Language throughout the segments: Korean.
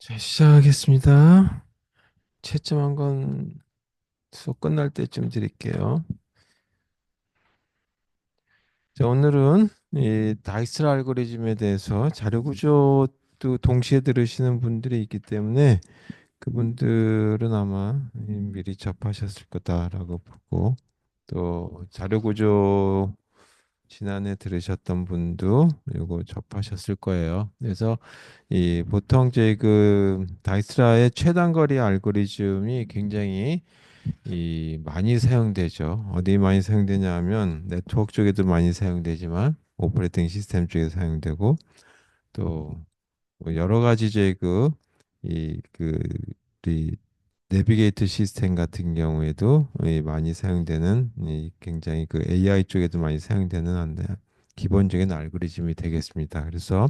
자, 시작하겠습니다. 채점 한 건 수업 끝날 때쯤 드릴게요. 자, 오늘은 이 다이스 알고리즘에 대해서 자료 구조도 동시에 들으시는 분들이 있기 때문에 그분들은 아마 미리 접하셨을 거다라고 보고, 또 자료 구조 지난해 들으셨던 분도 이거 접하셨을 거예요. 그래서 이 보통 이제 그 다이스라의 최단거리 알고리즘이 굉장히 많이 사용되죠. 어디 많이 사용되냐 하면 네트워크 쪽에도 많이 사용되지만 오퍼레이팅 시스템 쪽에 사용되고, 또뭐 여러 가지 이제 우리 내비게이터 시스템 같은 경우에도 많이 사용되는, 굉장히 그 AI 쪽에도 많이 사용되는 한데 기본적인 알고리즘이 되겠습니다. 그래서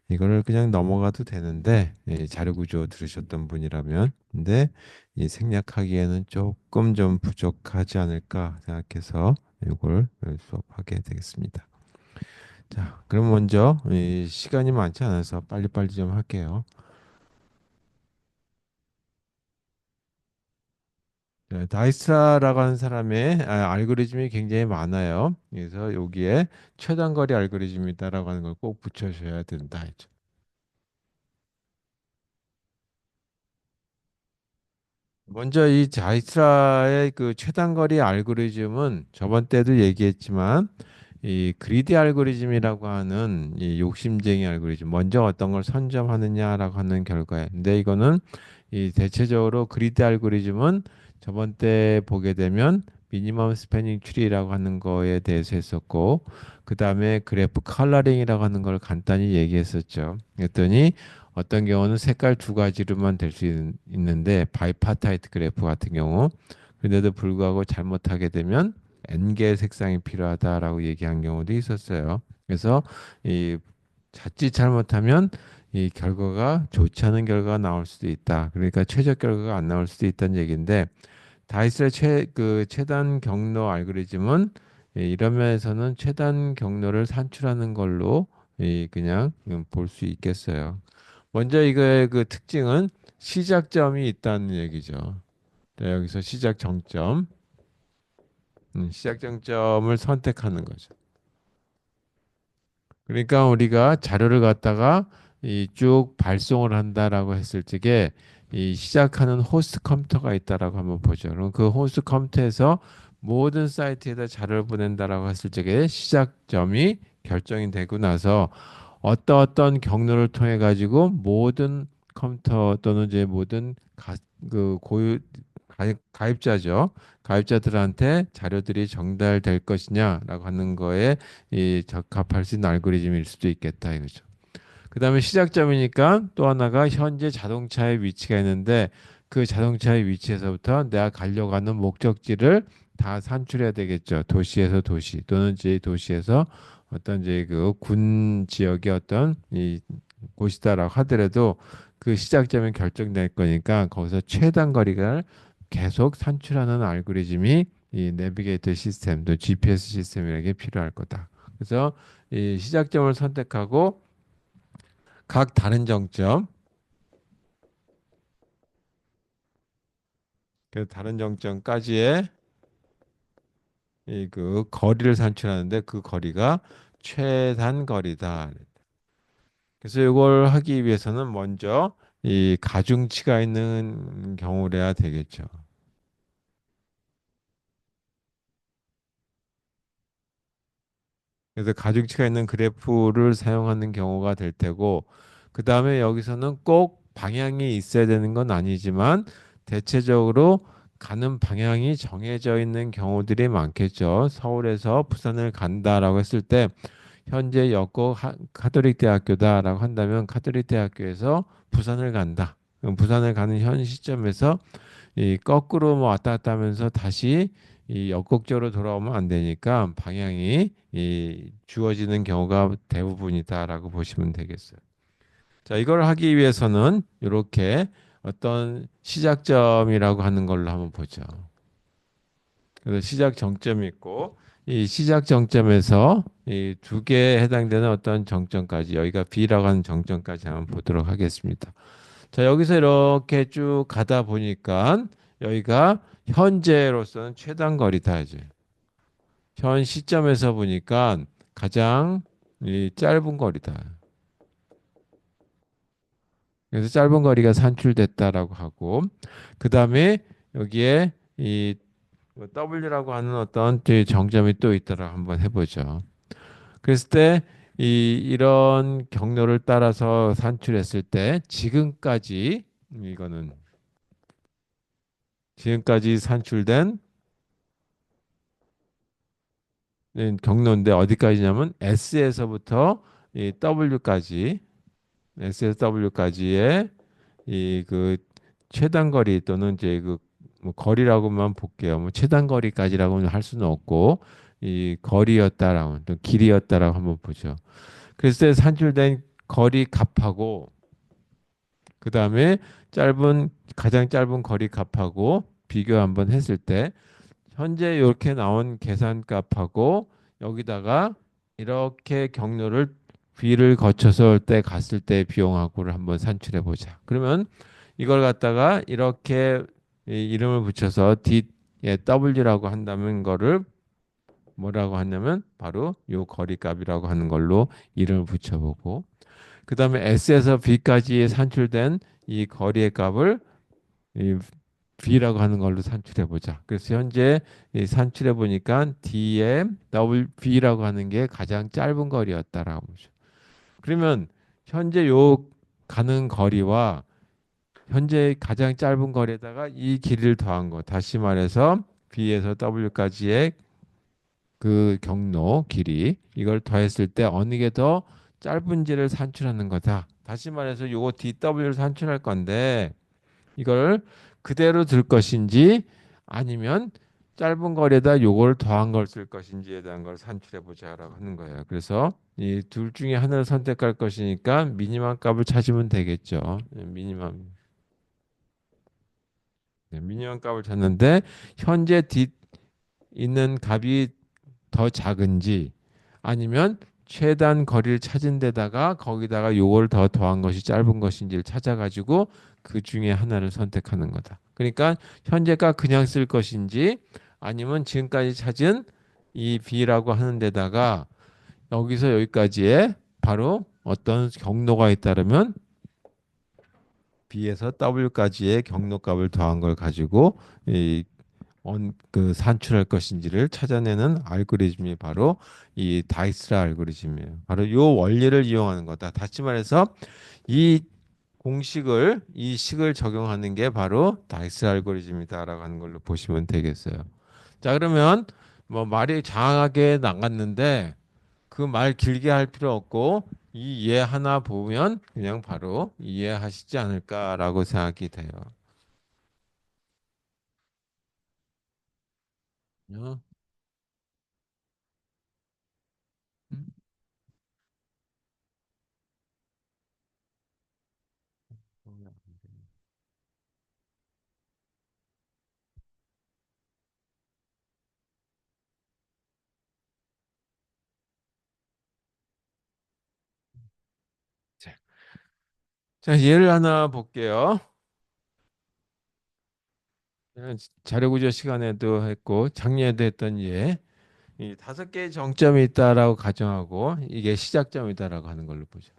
이거를 그냥 넘어가도 되는데, 자료 구조 들으셨던 분이라면, 근데 이 생략하기에는 조금 좀 부족하지 않을까 생각해서 이걸 수업하게 되겠습니다. 자, 그럼 먼저 시간이 많지 않아서 빨리빨리 좀 할게요. 네, 다이스라라고 하는 사람의 알고리즘이 굉장히 많아요. 그래서 여기에 최단거리 알고리즘이다라고 하는 걸 꼭 붙여줘야 된다. 먼저 이 자이스라의 그 최단거리 알고리즘은 저번 때도 얘기했지만 이 그리디 알고리즘이라고 하는 이 욕심쟁이 알고리즘, 먼저 어떤 걸 선점하느냐라고 하는 결과예요. 근데 이거는 이 대체적으로 그리디 알고리즘은 저번 때 보게 되면 미니멈 스패닝 트리라고 하는 거에 대해서 했었고, 그 다음에 그래프 컬러링이라고 하는 걸 간단히 얘기했었죠. 그랬더니 어떤 경우는 색깔 두 가지로만 될 수 있는데 바이파타이트 그래프 같은 경우, 그런데도 불구하고 잘못하게 되면 N개의 색상이 필요하다라고 얘기한 경우도 있었어요. 그래서 이 자칫 잘못하면 이 결과가 좋지 않은 결과가 나올 수도 있다. 그러니까 최적 결과가 안 나올 수도 있다는 얘기인데, 다이스의 최단 경로 알고리즘은 이런 면에서는 최단 경로를 산출하는 걸로 그냥 볼 수 있겠어요. 먼저 이거의 그 특징은 시작점이 있다는 얘기죠. 자, 여기서 시작 정점, 시작 정점을 선택하는 거죠. 그러니까 우리가 자료를 갖다가 이 쭉 발송을 한다라고 했을 적에 이 시작하는 호스트 컴퓨터가 있다라고 한번 보죠. 그럼 그 호스트 컴퓨터에서 모든 사이트에다 자료를 보낸다라고 했을 적에 시작점이 결정이 되고 나서 어떤 경로를 통해 가지고 모든 컴퓨터 또는 이제 모든 그 고유 가입자죠. 가입자들한테 자료들이 전달될 것이냐라고 하는 거에 이 적합할 수 있는 알고리즘일 수도 있겠다 이거죠. 그다음에 시작점이니까 또 하나가 현재 자동차의 위치가 있는데 그 자동차의 위치에서부터 내가 가려고 하는 목적지를 다 산출해야 되겠죠. 도시에서 도시 또는 이제 도시에서 어떤 이제 그 군 지역의 어떤 이 곳이다라고 하더라도 그 시작점이 결정될 거니까 거기서 최단 거리를 계속 산출하는 알고리즘이 이 내비게이터 시스템 또 GPS 시스템에게 필요할 거다. 그래서 이 시작점을 선택하고 각 다른 정점, 그 다른 정점까지의 이 그 거리를 산출하는데 그 거리가 최단 거리다. 그래서 이걸 하기 위해서는 먼저 이 가중치가 있는 경우래야 되겠죠. 그래서 가중치가 있는 그래프를 사용하는 경우가 될 테고, 그 다음에 여기서는 꼭 방향이 있어야 되는 건 아니지만 대체적으로 가는 방향이 정해져 있는 경우들이 많겠죠. 서울에서 부산을 간다라고 했을 때 현재 여고 카톨릭 대학교다라고 한다면 카톨릭 대학교에서 부산을 간다. 그럼 부산을 가는 현 시점에서 이 거꾸로 뭐 왔다 갔다 하면서 다시 이 역곡적으로 돌아오면 안 되니까 방향이 이 주어지는 경우가 대부분이다라고 보시면 되겠어요. 자, 이걸 하기 위해서는 이렇게 어떤 시작점이라고 하는 걸로 한번 보죠. 그래서 시작 정점이 있고 이 시작 정점에서 이 두 개에 해당되는 어떤 정점까지, 여기가 B라고 하는 정점까지 한번 보도록 하겠습니다. 자, 여기서 이렇게 쭉 가다 보니까 여기가 현재로서는 최단 거리다 이제. 현 시점에서 보니까 가장 이 짧은 거리다. 그래서 짧은 거리가 산출됐다라고 하고, 그 다음에 여기에 이 W라고 하는 어떤 정점이 또 있다라고 한번 해보죠. 그랬을 때 이런 경로를 따라서 산출했을 때 이거는 지금까지 산출된 경로인데 어디까지냐면 S에서부터 이 W까지 S에서 W까지의 이 그 최단 거리 또는 이제 그뭐 거리라고만 볼게요. 뭐 최단 거리까지라고는 할 수는 없고 이 거리였다라고 또 길이였다라고 한번 보죠. 그랬을 때 산출된 거리 값하고 그 다음에 가장 짧은 거리 값하고 비교 한번 했을 때 현재 이렇게 나온 계산값하고 여기다가 이렇게 경로를 B를 거쳐서 때 갔을 때 비용하고를 한번 산출해 보자. 그러면 이걸 갖다가 이렇게 이름을 붙여서 D에 W라고 한다면 거를 뭐라고 하냐면 바로 요 거리값이라고 하는 걸로 이름을 붙여보고 그 다음에 S에서 B까지 산출된 이 거리의 값을 이 B라고 하는 걸로 산출해 보자. 그래서 현재 산출해 보니까 DM WB라고 하는 게 가장 짧은 거리였다라고 보죠. 그러면 현재 요 가는 거리와 현재 가장 짧은 거리에다가 이 길이를 더한 거. 다시 말해서 B에서 W까지의 그 경로 길이 이걸 더했을 때 어느 게 더 짧은지를 산출하는 거다. 다시 말해서 요거 DW를 산출할 건데 이걸 그대로 둘 것인지 아니면 짧은 거리에다 요걸 더한 걸 쓸 것인지에 대한 걸 산출해 보자라고 하는 거예요. 그래서 이 둘 중에 하나를 선택할 것이니까 미니멈 값을 찾으면 되겠죠. 미니멈 값을 찾는데 현재 있는 값이 더 작은지 아니면 최단 거리를 찾은 데다가 거기다가 요걸 더 더한 것이 짧은 것인지를 찾아가지고 그 중에 하나를 선택하는 거다. 그러니까 현재가 그냥 쓸 것인지 아니면 지금까지 찾은 이 B라고 하는 데다가 여기서 여기까지의 바로 어떤 경로가 있다면 B에서 W까지의 경로값을 더한 걸 가지고 이 산출할 것인지를 찾아내는 알고리즘이 바로 이 다이스라 알고리즘이에요. 바로 요 원리를 이용하는 거다. 다시 말해서 이 이 식을 적용하는 게 바로 다이스라 알고리즘이다라고 하는 걸로 보시면 되겠어요. 자, 그러면 뭐 말이 장하게 나갔는데 그 말 길게 할 필요 없고 이 예 하나 보면 그냥 바로 이해하시지 않을까라고 생각이 돼요. 어? 음? 자, 자, 예를 하나 볼게요. 자료구조 시간에도 했고 작년에도 했던 예. 이 다섯 개의 정점이 있다라고 가정하고 이게 시작점이다라고 하는 걸로 보죠.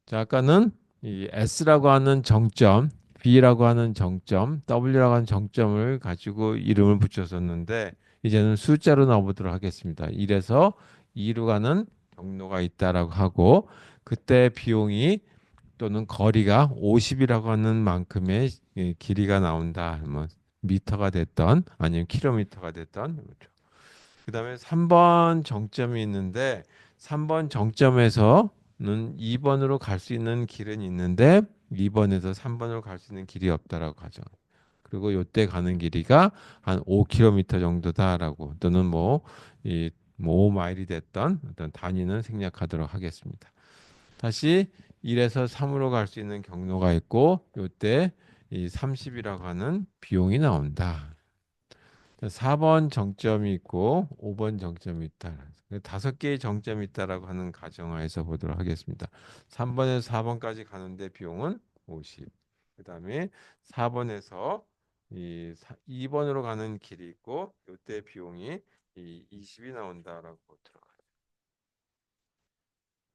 자, 아까는 이 S라고 하는 정점, B라고 하는 정점, W라고 하는 정점을 가지고 이름을 붙였었는데 이제는 숫자로 넣어보도록 하겠습니다. 1에서 2로 가는 경로가 있다라고 하고 그때 비용이 또는 거리가 50이라고 하는 만큼의 길이가 나온다. 뭐 미터가 됐던 아니면 킬로미터가 됐던 그다음에 3번 정점이 있는데 3번 정점에서는 2번으로 갈 수 있는 길은 있는데 2번에서 3번으로 갈 수 있는 길이 없다라고 가정. 그리고 요때 가는 길이가 한 5km 정도다라고 또는 뭐 5마일이 됐던 어떤 단위는 생략하도록 하겠습니다. 다시 1에서 3으로 갈 수 있는 경로가 있고 요때 이 30이라고 하는 비용이 나온다. 4번 정점이 있고 5번 정점이 있다. 5개의 정점이 있다라고 하는 가정하에서 보도록 하겠습니다. 3번에서 4번까지 가는데 비용은 50. 그다음에 4번에서 2번으로 가는 길이 있고 이때 비용이 20이 나온다라고 보도록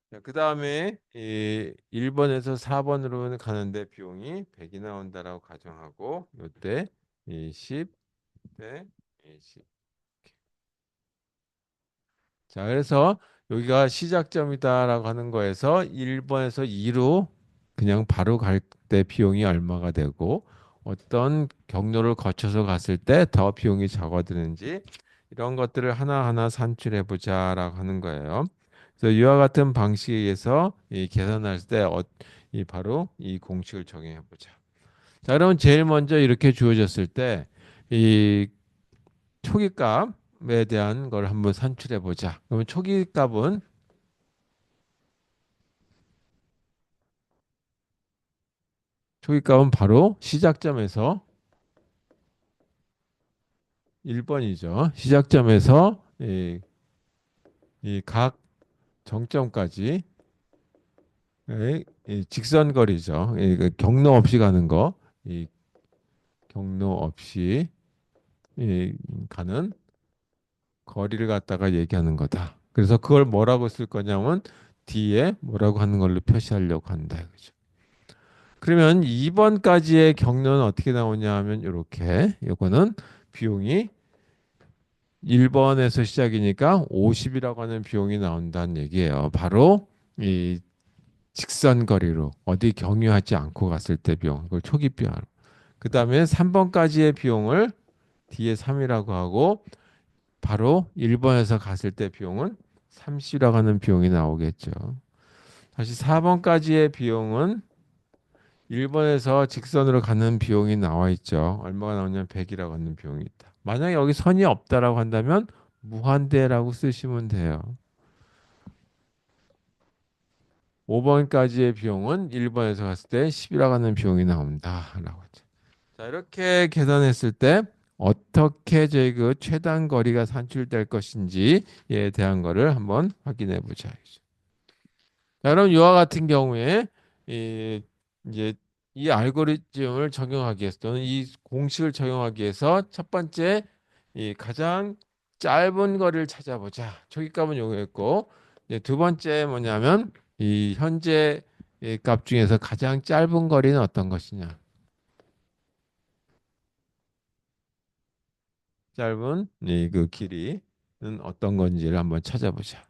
하죠. 그다음에 1번에서 4번으로 가는데 비용이 100이 나온다라고 가정하고 이때 10 대 10. 자, 그래서 여기가 시작점이다라고 하는 거에서 1번에서 2로 그냥 바로 갈 때 비용이 얼마가 되고 어떤 경로를 거쳐서 갔을 때 더 비용이 적어드는지 이런 것들을 하나하나 산출해 보자라고 하는 거예요. 그래서 이와 같은 방식에 의해서 이 계산할 때 이 바로 이 공식을 적용해 보자. 자, 그러면 제일 먼저 이렇게 주어졌을 때이 초기값에 대한 걸 한번 산출해 보자. 그러면 초기값은 바로 시작점에서 1번이죠. 시작점에서 이각 정점까지 이 직선거리죠. 그 경로 없이 가는 거, 이 경로 없이 가는 거리를 갖다가 얘기하는 거다. 그래서 그걸 뭐라고 쓸 거냐면 뒤에 뭐라고 하는 걸로 표시하려고 한다. 그죠? 그러면 2번까지의 경로는 어떻게 나오냐 하면 이렇게 요거는 비용이 1번에서 시작이니까 50이라고 하는 비용이 나온다는 얘기예요. 바로 이 직선 거리로 어디 경유하지 않고 갔을 때 비용, 그걸 초기 비용. 그 다음에 3번까지의 비용을 뒤에 3이라고 하고 바로 1번에서 갔을 때 비용은 30이라고 하는 비용이 나오겠죠. 다시 4번까지의 비용은 1번에서 직선으로 가는 비용이 나와 있죠. 얼마가 나오냐면 100이라고 하는 비용이 있다. 만약에 여기 선이 없다라고 한다면 무한대라고 쓰시면 돼요. 5번까지의 비용은 1번에서 갔을 때 10이라고 하는 비용이 나온다라고 하죠. 자, 이렇게 계산했을 때 어떻게 저희 그 최단 거리가 산출될 것인지에 대한 거를 한번 확인해 보자. 자, 그럼 이와 같은 경우에 이, 이제 이 알고리즘을 적용하기 위해서 또는 이 공식을 적용하기 위해서 첫 번째 이 가장 짧은 거리를 찾아보자. 초기값은 요거였고 이제 두 번째 뭐냐면 이 현재 이값 중에서 가장 짧은 거리는 어떤 것이냐. 짧은 이 그 길이는 어떤 건지를 한번 찾아보자.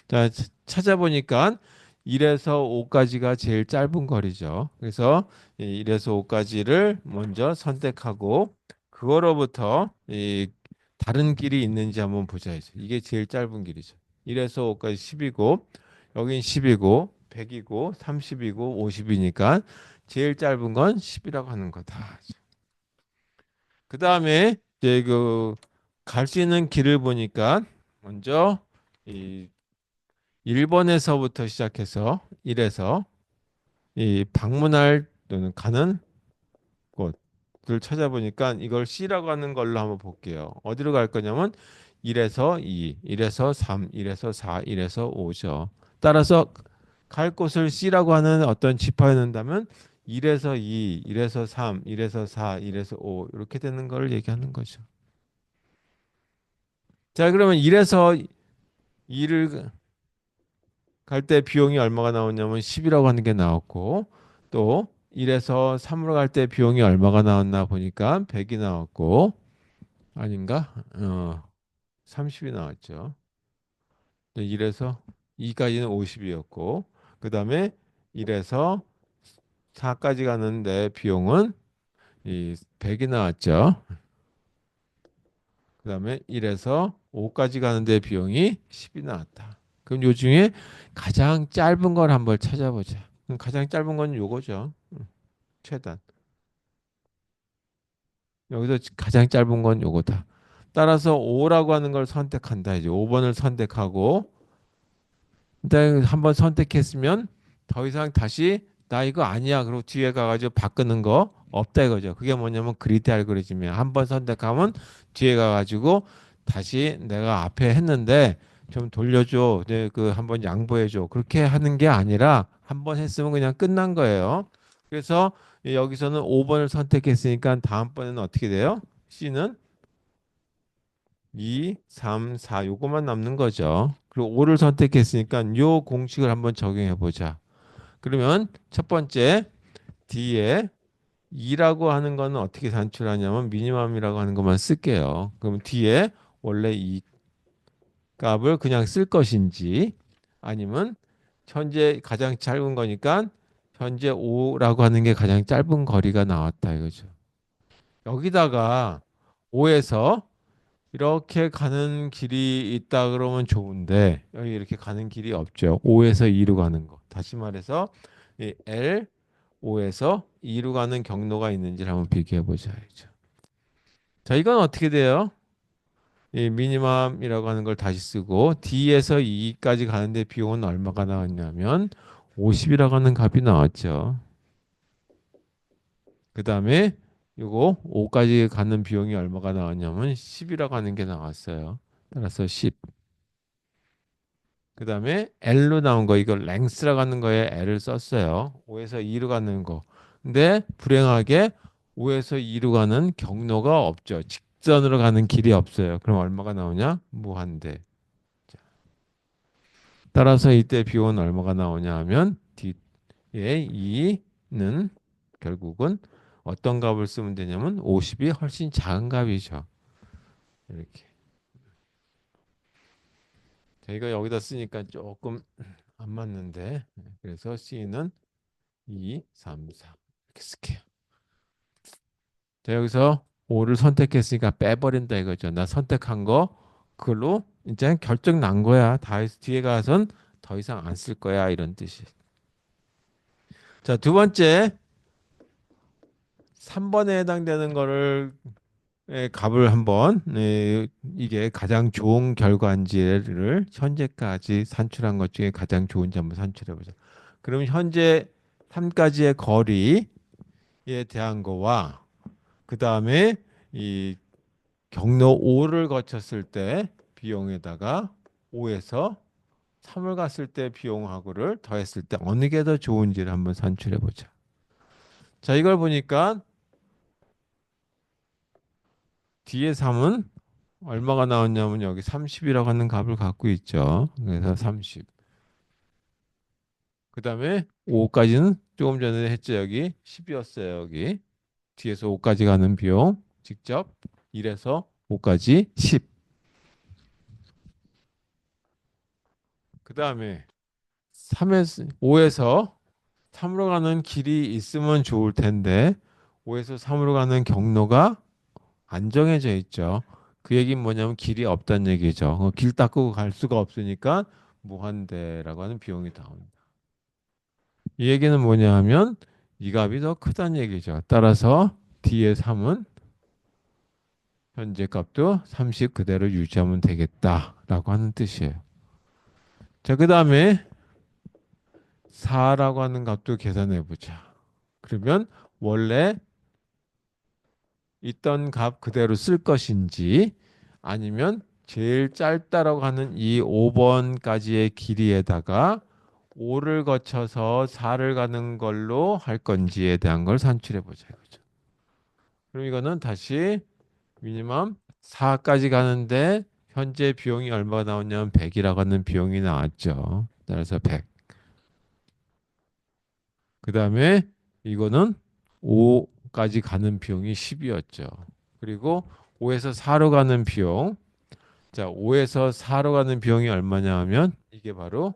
자, 찾아보니까 1에서 5까지가 제일 짧은 거리죠. 그래서 이 1에서 5까지를 먼저 선택하고 그거로부터 이 다른 길이 있는지 한번 보자. 이게 제일 짧은 길이죠. 1에서 5까지 10이고 여긴 10이고 100이고 30이고 50이니까 제일 짧은 건 10이라고 하는 거다. 그 다음에 이제 그 갈 수 있는 길을 보니까 먼저 이 1번에서부터 시작해서 1에서 이 방문할 또는 가는 곳을 찾아보니까 이걸 C라고 하는 걸로 한번 볼게요. 어디로 갈 거냐면 1에서 2, 1에서 3, 1에서 4, 1에서 5죠. 따라서 갈 곳을 C라고 하는 어떤 지파에 넣는다면 1에서 2, 1에서 3, 1에서 4, 1에서 5 이렇게 되는 걸 얘기하는 거죠. 자, 그러면 1에서 2를 갈 때 비용이 얼마가 나오냐면 10이라고 하는 게 나왔고 또 1에서 3으로 갈 때 비용이 얼마가 나왔나 보니까 100이 나왔고 아닌가? 30이 나왔죠. 1에서 2까지는 50이었고 그 다음에 1에서 4까지 가는데 비용은 이 100이 나왔죠. 그 다음에 1에서 5까지 가는데 비용이 10이 나왔다. 그럼 요 중에 가장 짧은 걸 한번 찾아보자. 그럼 가장 짧은 건 요거죠. 최단. 여기서 가장 짧은 건 요거다. 따라서 5라고 하는 걸 선택한다. 이제 5번을 선택하고 일단 한번 선택했으면 더 이상 다시 나 이거 아니야. 그리고 뒤에 가가지고 바꾸는 거 없다 이거죠. 그게 뭐냐면 그리드 알고리즘이야. 한 번 선택하면 뒤에 가가지고 다시 내가 앞에 했는데 좀 돌려줘. 네, 그 한번 양보해줘. 그렇게 하는 게 아니라 한 번 했으면 그냥 끝난 거예요. 그래서 여기서는 5번을 선택했으니까 다음번에는 어떻게 돼요? C는 2, 3, 4 요것만 남는 거죠. 그리고 5를 선택했으니까 요 공식을 한번 적용해 보자. 그러면 첫 번째 D에 2라고 하는 거는 어떻게 산출하냐면 미니멈이라고 하는 것만 쓸게요. 그럼 뒤에 원래 이 값을 그냥 쓸 것인지 아니면 현재 가장 짧은 거니까 현재 5라고 하는 게 가장 짧은 거리가 나왔다 이거죠. 여기다가 5에서 이렇게 가는 길이 있다 그러면 좋은데 여기 이렇게 가는 길이 없죠. 5에서 2로 가는 거. 다시 말해서 이 L 5에서 2로 가는 경로가 있는지를 한번 비교해 보자죠. 자, 이건 어떻게 돼요? 이 미니멈이라고 하는 걸 다시 쓰고 D에서 2까지 가는데 비용은 얼마가 나왔냐면 50이라고 하는 값이 나왔죠. 그 다음에 요거 5까지 가는 비용이 얼마가 나왔냐면 10이라고 하는 게 나왔어요. 따라서 10. 그 다음에 L로 나온 거 이거 랭스라고 하는 거에 L을 썼어요. 5에서 2로 가는 거. 근데 불행하게 5에서 2로 가는 경로가 없죠. 직선으로 가는 길이 없어요. 그럼 얼마가 나오냐? 무한대. 따라서 이때 비용은 얼마가 나오냐 하면 D의 2는 결국은 어떤 값을 쓰면 되냐면 50이 훨씬 작은 값이죠. 이렇게. 저희가 여기다 쓰니까 조금 안 맞는데 그래서 C는 2, 3, 4 이렇게 쓸게요. 자, 여기서 5를 선택했으니까 빼버린다 이거죠. 나 선택한 거 그걸로 이제 결정 난 거야. 다 뒤에 가선 더 이상 안 쓸 거야 이런 뜻이. 자, 두 번째 3번에 해당되는 거를 값을 한번 이게 가장 좋은 결과인지를 현재까지 산출한 것 중에 가장 좋은지 한번 산출해 보자. 그럼 현재 3까지의 거리에 대한 거와 그 다음에 이 경로 5를 거쳤을 때 비용에다가 5에서 3을 갔을 때 비용하고를 더했을 때 어느 게 더 좋은지를 한번 산출해 보자. 자, 이걸 보니까 뒤에 3은 얼마가 나왔냐면 여기 30이라고 하는 값을 갖고 있죠. 그래서 30. 그 다음에 5까지는 조금 전에 했죠. 여기 10이었어요. 여기 뒤에서 5까지 가는 비용 직접 1에서 5까지 10. 그 다음에 3에서 5에서 3으로 가는 길이 있으면 좋을 텐데 5에서 3으로 가는 경로가 안 정해져 있죠. 그 얘기는 뭐냐면 길이 없다는 얘기죠. 길 닦고 갈 수가 없으니까 무한대라고 하는 비용이 나옵니다. 이 얘기는 뭐냐 하면 이 값이 더 크다는 얘기죠. 따라서 D의 3은 현재 값도 30 그대로 유지하면 되겠다라고 하는 뜻이에요. 자, 그 다음에 4라고 하는 값도 계산해 보자. 그러면 원래 있던 값 그대로 쓸 것인지 아니면 제일 짧다라고 하는 이 5번까지의 길이에다가 5를 거쳐서 4를 가는 걸로 할 건지에 대한 걸 산출해 보자 이거죠. 그럼 이거는 다시 미니멈 4까지 가는데 현재 비용이 얼마가 나오냐면 100이라고 하는 비용이 나왔죠. 따라서 100. 그 다음에 이거는 5까지 가는 비용이 10이었죠. 그리고 5에서 4로 가는 비용. 자, 5에서 4로 가는 비용이 얼마냐 하면 이게 바로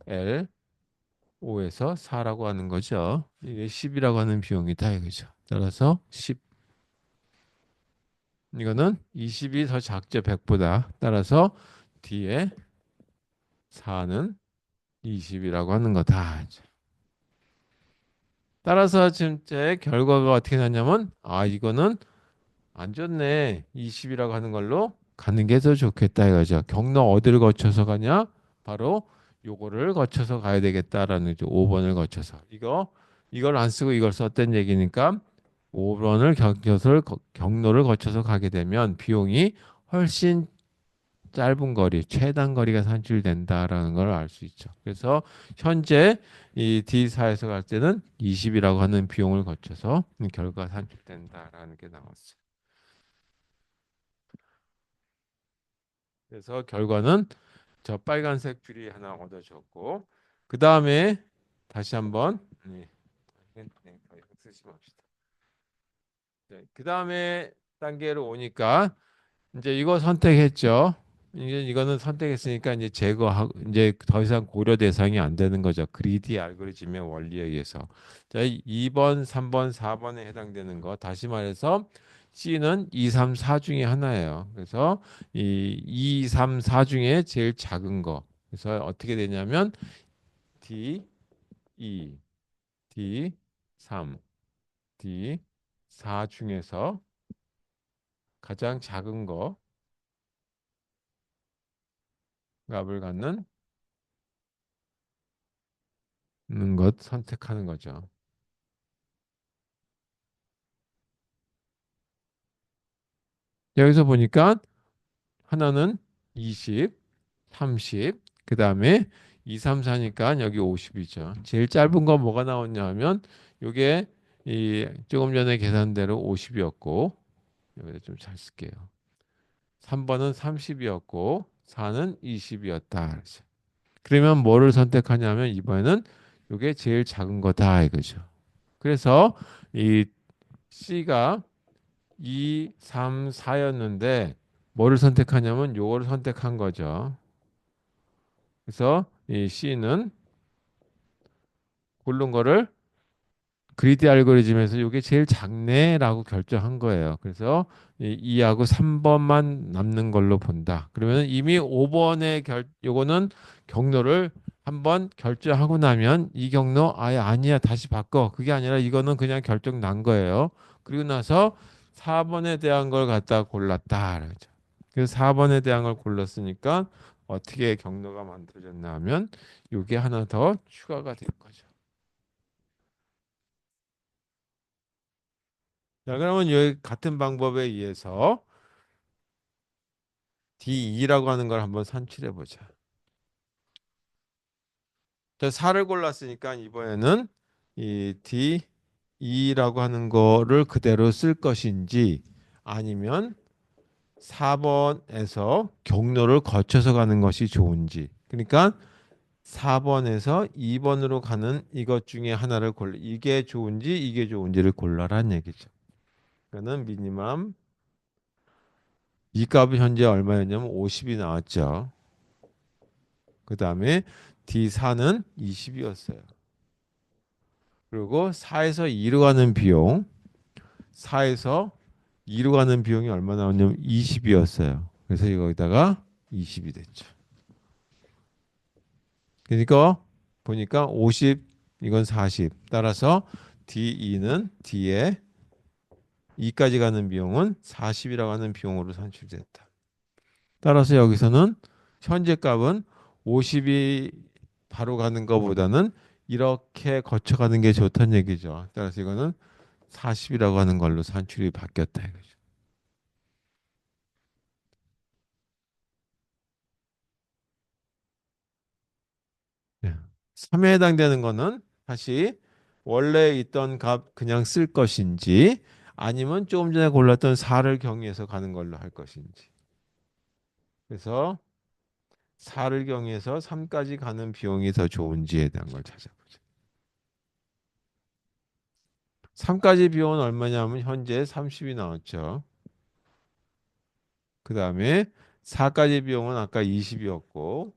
L 5에서 4라고 하는 거죠. 이게 10이라고 하는 비용이다 이거죠. 따라서 10. 이거는 20이 더 작죠. 100보다. 따라서 뒤에 4는 20이라고 하는 거다. 따라서 지금 제 결과가 어떻게 나냐면 이거는 안 좋네. 20이라고 하는 걸로 가는 게 더 좋겠다 이거죠. 경로 어디를 거쳐서 가냐? 바로 요거를 거쳐서 가야 되겠다라는 거죠. 5번을 거쳐서. 이걸 안 쓰고 이걸 썼던 얘기니까 5번을 경로를 거쳐서 가게 되면 비용이 훨씬 짧은 거리, 최단 거리가 산출된다라는 걸 알 수 있죠. 그래서 현재 이 D사에서 갈 때는 20이라고 하는 비용을 거쳐서 결과가 산출된다라는 게 나왔어요. 그래서 결과는 저 빨간색 줄이 하나 얻어졌고, 그 다음에 다시 한번 더 쓰지 맙시다. 그 다음에 단계로 오니까 이제 이거 선택했죠. 이제 이거는 선택했으니까 이제 제거하고 이제 더 이상 고려 대상이 안 되는 거죠. 그리디 알고리즘의 원리에 의해서. 자, 2번, 3번, 4번에 해당되는 거. 다시 말해서 C는 2, 3, 4 중에 하나예요. 그래서 이 2, 3, 4 중에 제일 작은 거. 그래서 어떻게 되냐면 D, 2, D, 3, D, 4 중에서 가장 작은 거 값을 갖는 것 선택하는 거죠. 여기서 보니까 하나는 20, 30, 그 다음에 2, 3, 4니까 여기 50이죠. 제일 짧은 거 뭐가 나왔냐 하면 이게 이 조금 전에 계산대로 50이었고 여기다 좀 잘 쓸게요. 3번은 30이었고 4는 20이었다. 그러면 뭐를 선택하냐면 이번에는 이게 제일 작은 거다 이거죠. 그래서 이 C가 2, 3, 4였는데 뭐를 선택하냐면 요거를 선택한 거죠. 그래서 이 C는 고른 거를 그리디 알고리즘에서 이게 제일 작네라고 결정한 거예요. 그래서 이 2하고 3번만 남는 걸로 본다. 그러면 이미 5번의 요거는 경로를 한번 결정하고 나면 이 경로 아예 아니야 다시 바꿔. 그게 아니라 이거는 그냥 결정 난 거예요. 그리고 나서 4번에 대한 걸 갖다 골랐다. 그러죠. 그래서 4번에 대한 걸 골랐으니까 어떻게 경로가 만들어졌나 하면 이게 하나 더 추가가 된 거죠. 자, 그러면 여기 같은 방법에 의해서 D2라고 하는 걸 한번 산출해 보자. 자, 4를 골랐으니까 이번에는 이 D2라고 하는 거를 그대로 쓸 것인지 아니면 4번에서 경로를 거쳐서 가는 것이 좋은지. 그러니까 4번에서 2번으로 가는 이것 중에 하나를 골라. 이게 좋은지 이게 좋은지를 골라라는 얘기죠. 그러니까는 미니멈 이 값이 현재 얼마였냐면 50이 나왔죠. 그 다음에 D4는 20이었어요. 그리고 4에서 2로 가는 비용, 4에서 2로 가는 비용이 얼마 나왔냐면 20이었어요. 그래서 여기다가 20이 됐죠. 그러니까 보니까 50, 이건 40. 따라서 D2는 D에 2까지 가는 비용은 40이라고 하는 비용으로 산출됐다. 따라서 여기서는 현재 값은 50이 바로 가는 것보다는 이렇게 거쳐가는 게 좋다는 얘기죠. 따라서 이거는 40이라고 하는 걸로 산출이 바뀌었다 이거죠. 네. 3에 해당되는 거는 다시 원래 있던 값 그냥 쓸 것인지 아니면 조금 전에 골랐던 4를 경위해서 가는 걸로 할 것인지. 그래서 4를 경위해서 3까지 가는 비용이 더 좋은지에 대한 걸 찾아보죠. 3까지 비용은 얼마냐면 현재 30이 나왔죠. 그 다음에 4까지 비용은 아까 20이었고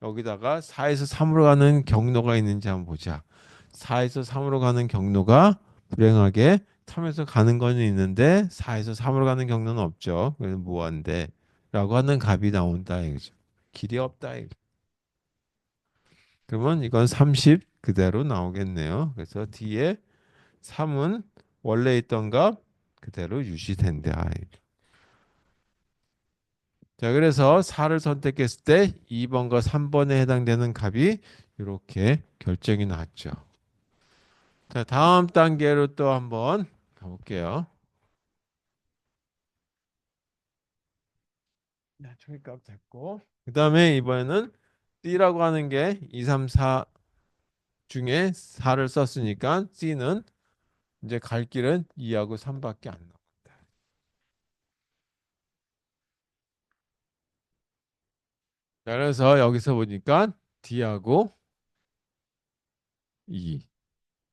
여기다가 4에서 3으로 가는 경로가 있는지 한번 보자. 4에서 3으로 가는 경로가 불행하게 3에서 가는 거는 있는데 4에서 3으로 가는 경로는 없죠. 그래서 무한대 라고 하는 값이 나온다 이거죠. 길이 없다 이거죠. 그러면 이건 30 그대로 나오겠네요. 그래서 뒤에 3은 원래 있던 값 그대로 유지된다. 자, 그래서 4를 선택했을 때 2번과 3번에 해당되는 값이 이렇게 결정이 났죠. 자, 다음 단계로 또 한번 가볼게요. 네, 총값 됐고. 그 다음에 이번에는 C라고 하는 게 2, 3, 4 중에 4를 썼으니까 C는 이제 갈 길은 2하고 3밖에 안 남았다. 자, 그래서 여기서 보니까 D하고 2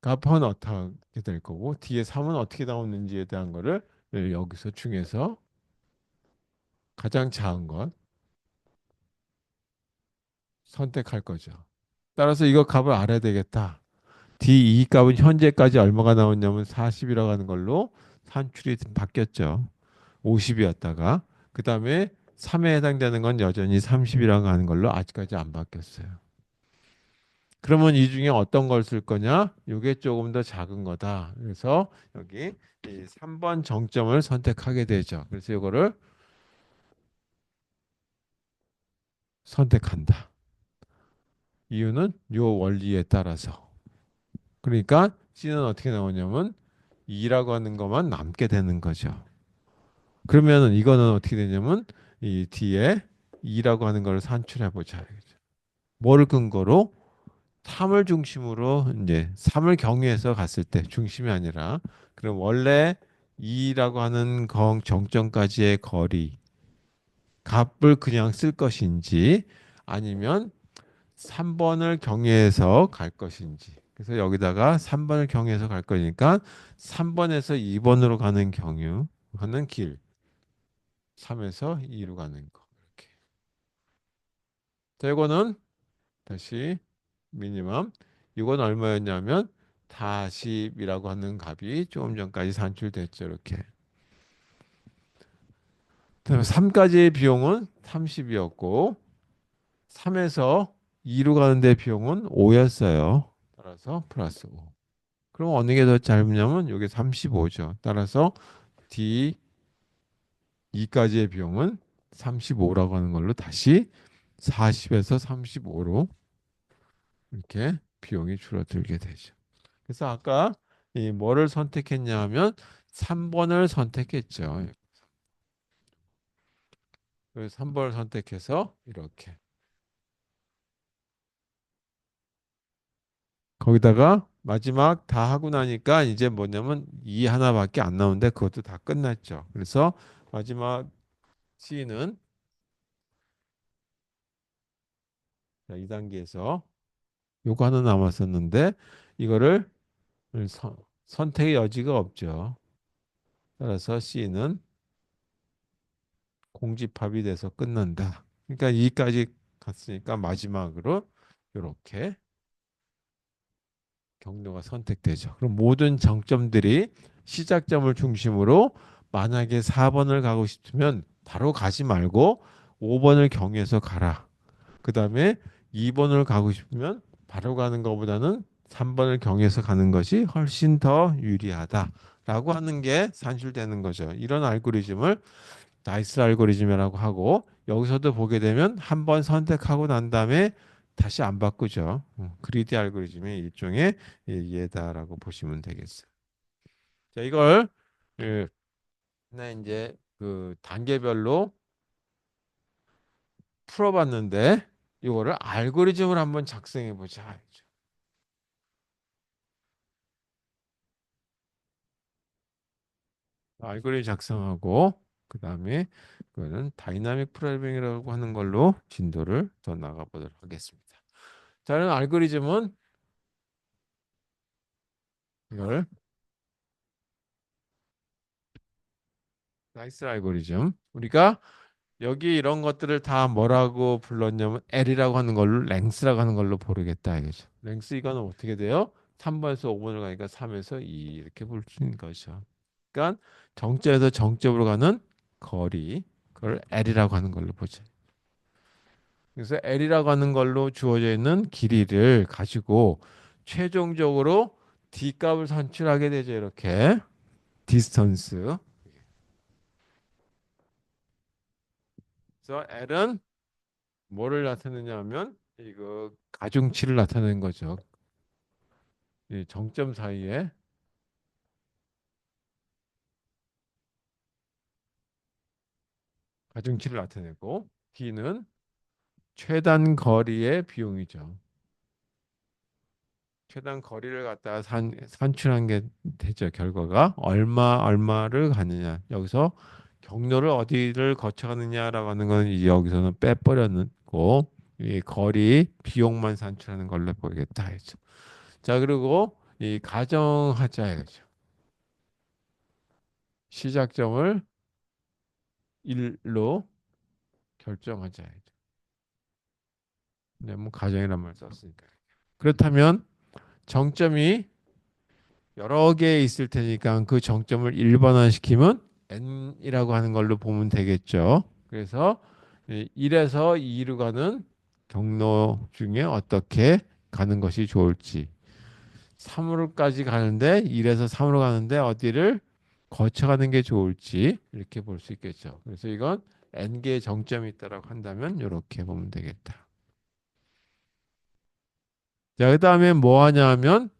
값은 어떻게 될 거고 D의 3은 어떻게 나오는지에 대한 거를 여기서 중에서 가장 작은 것 선택할 거죠. 따라서 이거 값을 알아야 되겠다. D2 값은 현재까지 얼마가 나왔냐면 40이라고 하는 걸로 산출이 바뀌었죠. 50이었다가 그 다음에 3에 해당되는 건 여전히 30이라고 하는 걸로 아직까지 안 바뀌었어요. 그러면 이 중에 어떤 걸 쓸 거냐? 이게 조금 더 작은 거다. 그래서 여기 이 3번 정점을 선택하게 되죠. 그래서 이거를 선택한다. 이유는 요 원리에 따라서. 그러니까 C는 어떻게 나오냐면 2라고 하는 것만 남게 되는 거죠. 그러면은 이거는 어떻게 되냐면 이 뒤에 2라고 하는 걸 산출해 보자. 뭐를 근거로 3을 중심으로 이제 3을 경유해서 갔을 때 중심이 아니라 그럼 원래 2라고 하는 정점까지의 거리 값을 그냥 쓸 것인지 아니면 3번을 경유해서 갈 것인지. 그래서 여기다가 3번을 경유해서 갈 거니까 3번에서 2번으로 가는 경유 하는 길 3에서 2로 가는 거. 이렇게. 자, 이거는 다시 미니멈. 이건 얼마였냐면 40이라고 하는 값이 조금 전까지 산출됐죠. 이렇게. 그다음에 3까지의 비용은 30이었고 3에서 2로 가는데 비용은 5였어요. 따라서 플러스 5. 그럼 어느 게 더 짧냐면 이게 35죠. 따라서 D 2까지의 비용은 35라고 하는 걸로 다시 40에서 35로 이렇게 비용이 줄어들게 되죠. 그래서 아까 이 뭐를 선택했냐 하면 3번을 선택했죠. 그래서 3번을 선택해서 이렇게 거기다가 마지막 다 하고 나니까 이제 뭐냐면 이 하나밖에 안 나오는데 그것도 다 끝났죠. 그래서 마지막 C는 2단계에서 요거 하나 남았었는데 이거를 선택의 여지가 없죠. 따라서 C는 공집합이 돼서 끝난다. 그러니까 이까지 갔으니까 마지막으로 이렇게 경로가 선택되죠. 그럼 모든 정점들이 시작점을 중심으로 만약에 4번을 가고 싶으면 바로 가지 말고 5번을 경유해서 가라. 그 다음에 2번을 가고 싶으면 바로 가는 것보다는 3번을 경유해서 가는 것이 훨씬 더 유리하다라고 하는 게 산출되는 거죠. 이런 알고리즘을 나이스 알고리즘이라고 하고 여기서도 보게 되면 한 번 선택하고 난 다음에 다시 안 바꾸죠. 그리디 알고리즘의 일종의 예다라고 보시면 되겠어요. 자, 이걸 예, 이제 그 단계별로 풀어봤는데 이거를 알고리즘을 한번 작성해 보자. 알고리즘 작성하고 그 다음에 그거는 다이나믹 프로그래밍이라고 하는 걸로 진도를 더 나가 보도록 하겠습니다. 자, 이런 알고리즘은 이걸 나이스 알고리즘 우리가 여기 이런 것들을 다 뭐라고 불렀냐면 L이라고 하는 걸로 랭스라고 하는 걸로 부르겠다 이거죠. 랭스 이거는 어떻게 돼요? 3번에서 5번을 가니까 3에서 2 이렇게 부를 수 있는 거죠. 그러니까 정점에서 정점으로 가는 거리 그걸 L이라고 하는 걸로 보죠. 그래서 L이라고 하는 걸로 주어져 있는 길이를 가지고 최종적으로 D 값을 산출하게 되죠. 이렇게 디스턴스. 그래서 L은 뭐를 나타내냐 하면 이거 가중치를 나타내는 거죠. 이 정점 사이에 가중치를 나타내고 D는 최단 거리의 비용이죠. 최단 거리를 갖다가 산출한 게 되죠. 결과가 얼마를 가느냐. 여기서 경로를 어디를 거쳐가느냐라고 하는 건 이제 여기서는 빼버렸고 이 거리 비용만 산출하는 걸로 보이겠다 했죠. 자, 그리고 이 가정하자 이거죠. 시작점을 1로 결정하자 이죠. 네, 뭐 가정이란 말 썼으니까. 그렇다면 정점이 여러 개 있을 테니까 그 정점을 1번화시키면 n이라고 하는 걸로 보면 되겠죠. 그래서 1에서 2로 가는 경로 중에 어떻게 가는 것이 좋을지 3으로까지 가는데 1에서 3으로 가는데 어디를 거쳐가는 게 좋을지 이렇게 볼 수 있겠죠. 그래서 이건 n개의 정점이 있다라고 한다면 이렇게 보면 되겠다. 자, 그다음에 뭐 하냐면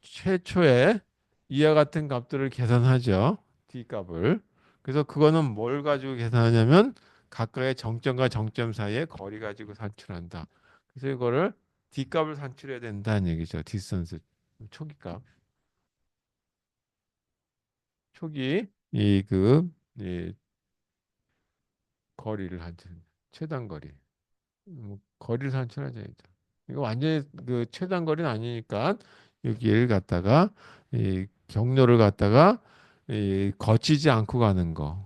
최초에 이와 같은 값들을 계산하죠. D 값을. 그래서 그거는 뭘 가지고 계산하냐면 각각의 정점과 정점 사이의 거리 가지고 산출한다. 그래서 이거를 D 값을 산출해야 된다는 얘기죠. 디스턴스 초기 값. 초기 이 거리를 산출. 최단 거리. 거리를 산출하자. 이거 완전히 그 최단 거리는 아니니까 여기를 갖다가 이 경로를 갖다가 이 거치지 않고 가는 거.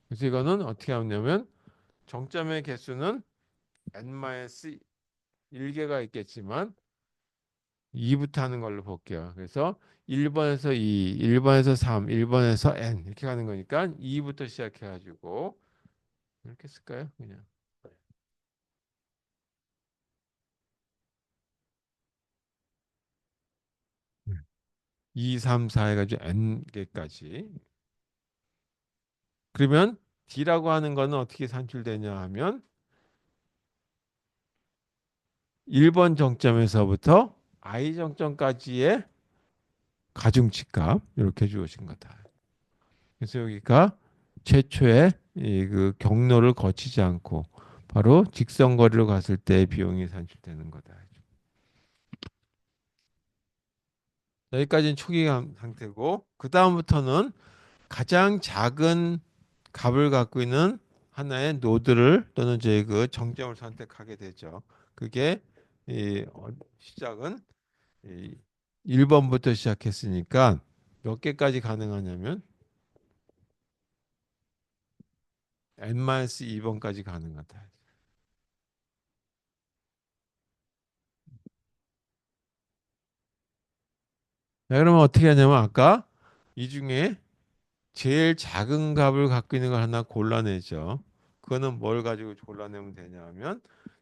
그래서 이거는 어떻게 하냐면 정점의 개수는 n-1개가 있겠지만 2부터 하는 걸로 볼게요. 그래서 1번에서 2, 1번에서 3, 1번에서 n 이렇게 가는 거니까 2부터 시작해 가지고 이렇게 쓸까요? 그냥 2, 3, 4 해가지고 n개까지. 그러면 D라고 하는 거는 어떻게 산출되냐 하면 1번 정점에서부터 I 정점까지의 가중치값 이렇게 주어진 거다. 그래서 여기가 최초의 그 경로를 거치지 않고 바로 직선거리로 갔을 때 비용이 산출되는 거다. 여기까지는 초기 상태고 그 다음부터는 가장 작은 값을 갖고 있는 하나의 노드를 또는 저희 그 정점을 선택하게 되죠. 그게 시작은 이 1번부터 시작했으니까 몇 개까지 가능하냐면 n-2번까지 가능하다. 자, 그러면 어떻게 하냐면 아까 이 중에 제일 작은 값을 갖고 있는 걸 하나 골라내죠. 그거는 뭘 가지고 골라내면 되냐 하면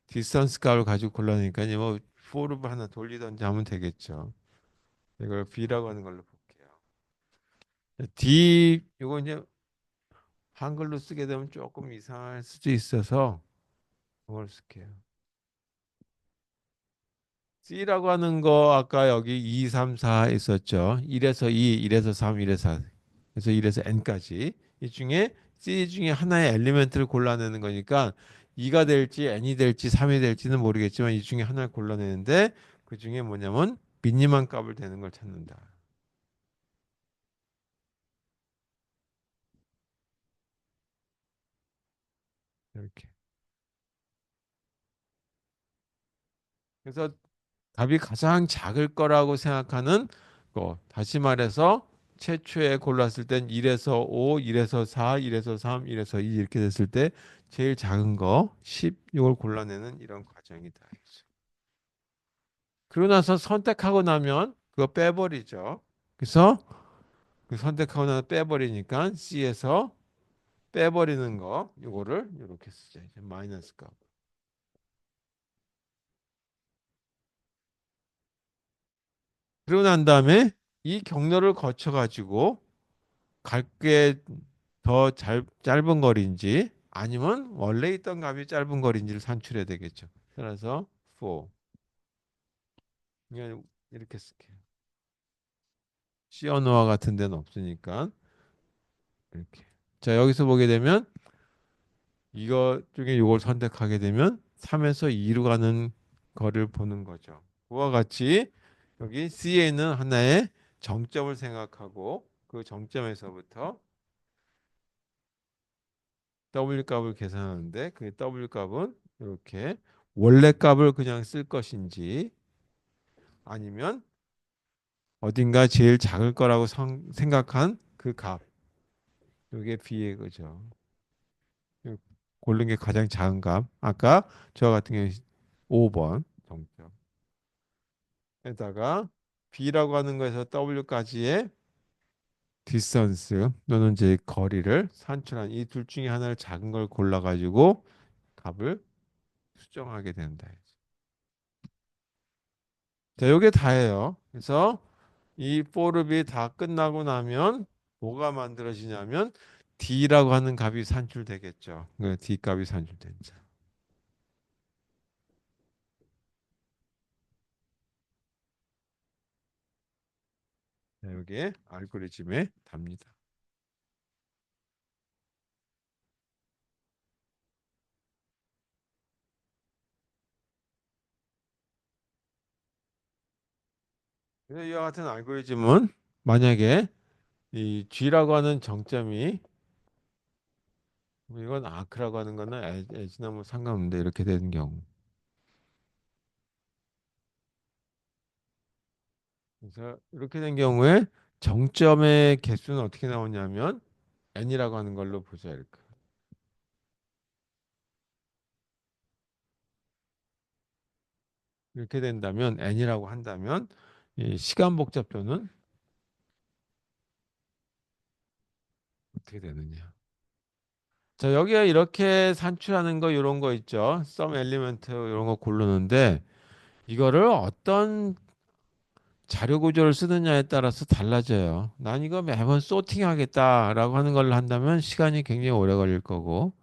디스턴스 값을 가지고 골라내니까 뭐 for 하나 돌리든지 하면 되겠죠. 이걸 B라고 하는 걸로 볼게요. D 이거 이제 한글로 쓰게 되면 조금 이상할 수도 있어서 이걸 쓸게요. C라고 하는 거 아까 여기 2, 3, 4 있었죠. 1에서 2, 1에서 3, 1에서 4. 그래서 1에서 n까지. 이 중에 C 중에 하나의 엘리멘트를 골라내는 거니까 2가 될지 n이 될지 3이 될지는 모르겠지만 이 중에 하나를 골라내는데 그 중에 뭐냐면 미니멈 값을 되는 걸 찾는다. 이렇게. 그래서 답이 가장 작을 거라고 생각하는 거. 다시 말해서 최초에 골랐을 땐 1에서 5, 1에서 4, 1에서 3, 1에서 2 이렇게 됐을 때 제일 작은 거 10 이걸 골라내는 이런 과정이다. 그러고 나서 선택하고 나면 그거 빼버리죠. 그래서 그 선택하고 나서 빼버리니까 C에서 빼버리는 거 이거를 이렇게 쓰자. 이제 마이너스 값. 그러고 난 다음에 이 경로를 거쳐 가지고 갈게 더 짧은 거리인지 아니면 원래 있던 값이 짧은 거리인지를 산출해야 되겠죠. 따라서 for 이렇게 쓸게요. C 언어와 같은 데는 없으니까 이렇게. 자, 여기서 보게 되면 이거 중에 이걸 선택하게 되면 3에서 2로 가는 거를 보는 거죠. 그와 같이 여기 C에 있는 하나의 정점을 생각하고 그 정점에서부터 W 값을 계산하는데 그 W 값은 이렇게 원래 값을 그냥 쓸 것인지 아니면 어딘가 제일 작을 거라고 생각한 그 값. 이게 B의 거죠. 고른 게 가장 작은 값. 아까 저 같은 경우 5번 정점에다가 B라고 하는 거에서 W까지의 디스턴스 또는 이제 거리를 산출한 이 둘 중에 하나를 작은 걸 골라 가지고 값을 수정하게 된다. 자, 요게 다예요. 그래서 이 forup이 다 끝나고 나면 뭐가 만들어지냐면 D라고 하는 값이 산출되겠죠. 그 D 값이 산출된다. 자, 요게 알고리즘의 답니다. 그래서 이와 같은 알고리즘은 만약에 이 G라고 하는 정점이 뭐 이건 아크라고 하는 거는 에지나 뭐 상관없는데 이렇게 되는 경우. 그래서 이렇게 된 경우에 정점의 개수는 어떻게 나오냐면 n이라고 하는 걸로 보자 이렇게. 이렇게 된다면 n이라고 한다면 이 시간 복잡도는 어떻게 되느냐. 자, 여기에 이렇게 산출하는 거 이런 거 있죠. 썸 엘리멘트 이런 거 고르는데 이거를 어떤 자료 구조를 쓰느냐에 따라서 달라져요. 난 이거 매번 소팅하겠다라고 하는 걸 한다면 시간이 굉장히 오래 걸릴 거고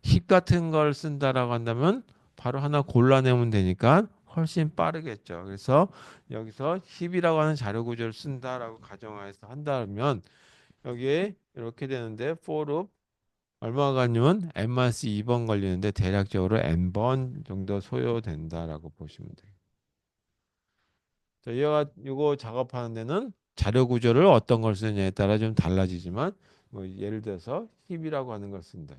힙 같은 걸 쓴다라고 한다면 바로 하나 골라내면 되니까 훨씬 빠르겠죠. 그래서 여기서 힙이라고 하는 자료 구조를 쓴다라고 가정해서 한다면 여기에 이렇게 되는데 for loop 얼마 걸리면 n-2번 걸리는데 대략적으로 n번 정도 소요된다라고 보시면 돼요. 자, 이거 작업하는 데는 자료 구조를 어떤 걸 쓰느냐에 따라 좀 달라지지만 뭐 예를 들어서 힙이라고 하는 걸 쓴다.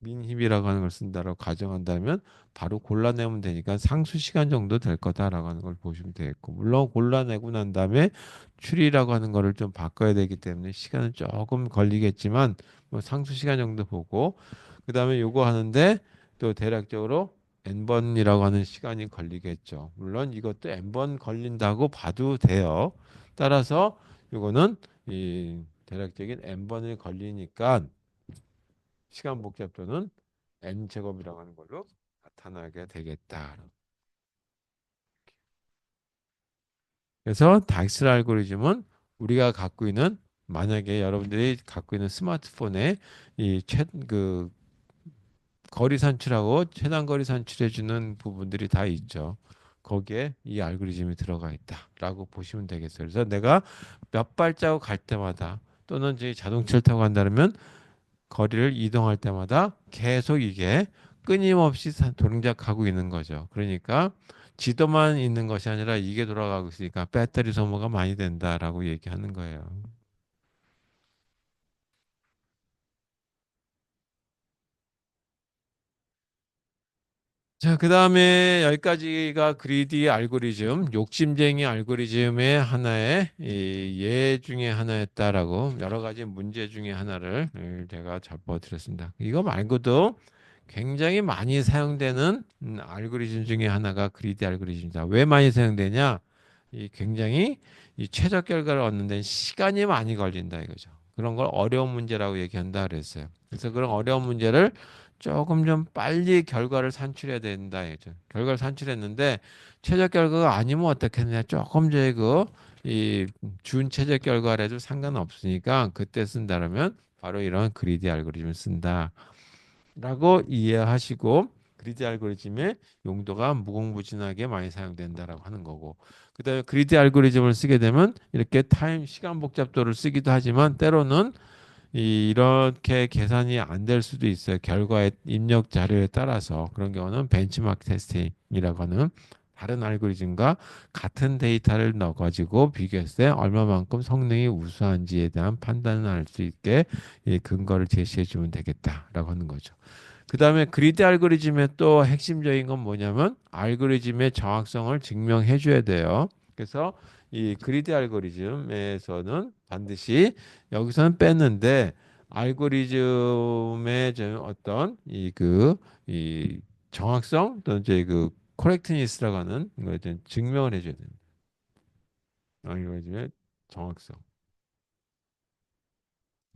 민힙이라고 하는 걸 쓴다라고 가정한다면 바로 골라내면 되니까 상수 시간 정도 될 거다라고 하는 걸 보시면 되겠고 물론 골라내고 난 다음에 추리라고 하는 거를 좀 바꿔야 되기 때문에 시간은 조금 걸리겠지만 뭐 상수 시간 정도 보고 그다음에 요거 하는데 또 대략적으로 n번이라고 하는 시간이 걸리겠죠. 물론 이것도 n번 걸린다고 봐도 돼요. 따라서 요거는 이 대략적인 n번이 걸리니까 시간 복잡도는 n 제곱이라고 하는 걸로 나타나게 되겠다. 그래서 다익슬 알고리즘은 우리가 갖고 있는 만약에 여러분들이 갖고 있는 스마트폰에 이최그 거리 산출하고 최단 거리 산출해 주는 부분들이 다 있죠. 거기에 이 알고리즘이 들어가 있다라고 보시면 되겠어요. 그래서 내가 몇 발자국 갈 때마다 또는 이제 자동차를 타고 간다면 거리를 이동할 때마다 계속 이게 끊임없이 동작하고 있는 거죠. 그러니까 지도만 있는 것이 아니라 이게 돌아가고 있으니까 배터리 소모가 많이 된다라고 얘기하는 거예요. 자, 그 다음에 여기까지가 그리디 알고리즘, 욕심쟁이 알고리즘의 하나의 예 중에 하나였다라고 여러 가지 문제 중에 하나를 제가 짚어드렸습니다. 이거 말고도 굉장히 많이 사용되는 알고리즘 중에 하나가 그리디 알고리즘이다. 왜 많이 사용되냐? 이 굉장히 이 최적 결과를 얻는 데 시간이 많이 걸린다 이거죠. 그런 걸 어려운 문제라고 얘기한다 그랬어요. 그래서 그런 어려운 문제를 조금 좀 빨리 결과를 산출해야 된다 이거죠. 결과를 산출했는데 최적 결과가 아니면 어떻겠느냐? 조금 전에 그이준 최적 결과라도 상관없으니까 그때 쓴다라면 바로 이런 그리디 알고리즘을 쓴다. 라고 이해하시고 그리디 알고리즘의 용도가 무궁무진하게 많이 사용된다라고 하는 거고. 그다음에 그리디 알고리즘을 쓰게 되면 이렇게 타임 시간 복잡도를 쓰기도 하지만 때로는 이렇게 계산이 안 될 수도 있어요. 결과의 입력 자료에 따라서 그런 경우는 벤치마크 테스팅이라고 하는 다른 알고리즘과 같은 데이터를 넣어가지고 비교했을 때 얼마만큼 성능이 우수한지에 대한 판단을 할 수 있게 이 근거를 제시해 주면 되겠다라고 하는 거죠. 그 다음에 그리드 알고리즘의 또 핵심적인 건 뭐냐면 알고리즘의 정확성을 증명해 줘야 돼요. 그래서 이 그리드 알고리즘에서는 반드시 여기서는 뺐는데 알고리즘의 좀 어떤 이 정확성 또는 이제 그 코렉트니스라고 하는 걸 좀 증명을 해줘야 됩니다. 알고리즘의 정확성.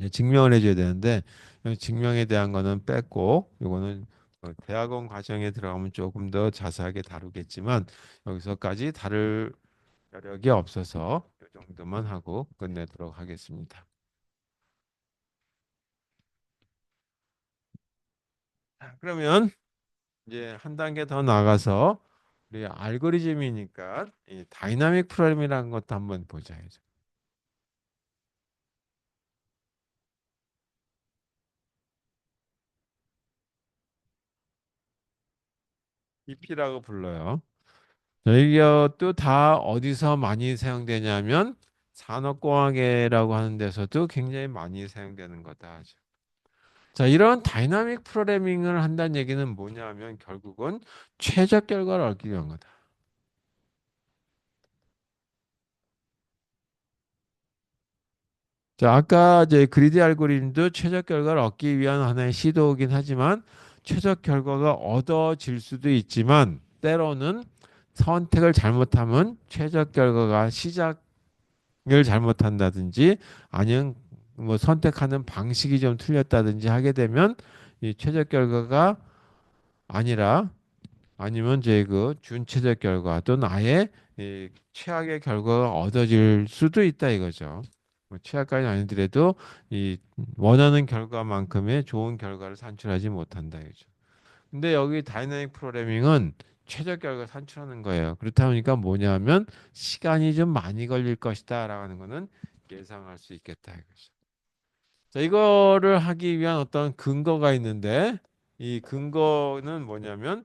예, 증명을 해줘야 되는데 증명에 대한 거는 뺐고 이거는 대학원 과정에 들어가면 조금 더 자세하게 다루겠지만 여기서까지 다룰 여력이 없어서 이 정도만 하고 끝내도록 하겠습니다. 자, 그러면 이제 한 단계 더 나가서 우리 알고리즘이니까 이 다이나믹 프로그램이라는 것도 한번 보자. 이제. EP라고 불러요. 이것도 다 어디서 많이 사용되냐면 산업공학이라고 하는 데서도 굉장히 많이 사용되는 거다 하죠. 자, 이런 다이나믹 프로그래밍을 한다는 얘기는 뭐냐면 결국은 최적 결과를 얻기 위한 거다. 자, 아까 이제 그리디 알고리즘도 최적 결과를 얻기 위한 하나의 시도이긴 하지만 최적 결과가 얻어질 수도 있지만 때로는 선택을 잘못하면 최적 결과가 시작 을 잘못한다든지 아니면 뭐 선택하는 방식이 좀 틀렸다든지 하게 되면 이 최적 결과가 아니라 아니면 이제 그 준최적 결과 또는 아예 이 최악의 결과가 얻어질 수도 있다 이거죠. 뭐 최악까지는 아니더라도 이 원하는 결과만큼의 좋은 결과를 산출하지 못한다 이거죠. 근데 여기 다이내믹 프로그래밍은 최적 결과 산출하는 거예요. 그렇다 보니까 뭐냐면 시간이 좀 많이 걸릴 것이다라고 하는 거는 예상할 수 있겠다 이거죠. 자, 이거를 하기 위한 어떤 근거가 있는데 이 근거는 뭐냐면